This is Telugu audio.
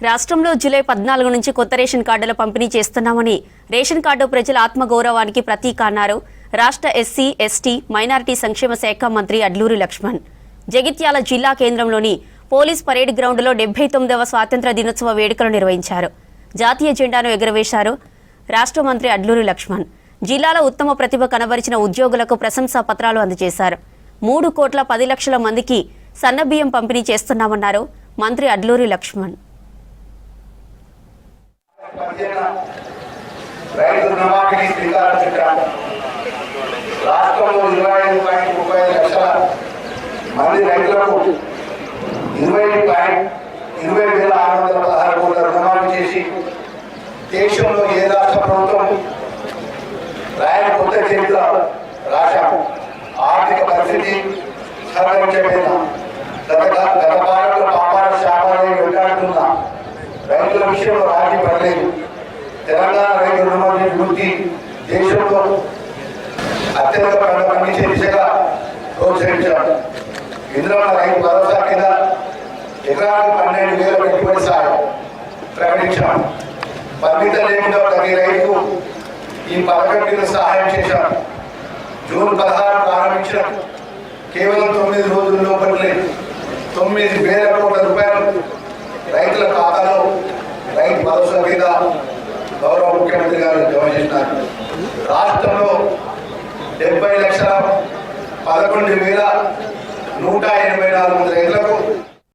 రాష్ట్రంలో జూలై 14 నుంచి కొత్త రేషన్ కార్డుల పంపిణీ చేస్తున్నామని రేషన్ కార్డు ప్రజల ఆత్మగౌరవానికి ప్రతీక అన్నారు రాష్ట్ర ఎస్సీ ఎస్టీ మైనారిటీ సంక్షేమ శాఖ మంత్రి అడ్లూరి లక్ష్మణ్. జగిత్యాల జిల్లా కేంద్రంలోని పోలీస్ పరేడ్ గ్రౌండ్లో 79వ స్వాతంత్ర్య దినోత్సవ వేడుకలు నిర్వహించారు. జాతీయ జెండాను ఎగురవేశారు రాష్ట్ర మంత్రి అడ్లూరి లక్ష్మణ్. జిల్లాలో ఉత్తమ ప్రతిభ కనబరిచిన ఉద్యోగులకు ప్రశంసా పత్రాలు అందజేశారు. 3,10,00,000 మందికి సన్నబియ్యం పంపిణీ చేస్తున్నామన్నారు మంత్రి అడ్లూరి లక్ష్మణ్. రైతు రుణమాఫీకి శ్రీకారం చుట్టారు. రాష్ట్రంలో 25.35 లక్షల మంది రైతులకు 20,616 కోట్ల రుణమాఫీ చేసి దేశంలో ఏ రాష్ట్ర ప్రభుత్వం రాయని కొత్త చరిత్ర రాశాము. ఆర్థిక పరిస్థితి సహకరించలేదు. గత పాలకుల పాపాల శాపాలను వెంటాడుతున్న రైతుల విషయంలో రాజీ పడలేదు. తెలంగాణ రైతు రుణమాఫీ గురించి దేశంలో అత్యధిక పంట పండించే దిశగా ప్రోత్సహించారు. ఇందులో రైతు భరోసా కింద ఎకరానికి 12,000 పెట్టుబడి సాయం ప్రకటించాము. పరిమిత లేకుండా ప్రతి రైతుకు ఈ పథకం కింద సహాయం చేశారు. జూన్ 16 ప్రారంభించిన కేవలం 9 రోజుల లోపలే 9,000 కోట్ల రూపాయలు రైతుల ఖాతాలో రైతు భరోసా కింద గౌరవ ముఖ్యమంత్రి గారు జమ చేసినారు. రాష్ట్రంలో 70,11,184 మంది రైతులకు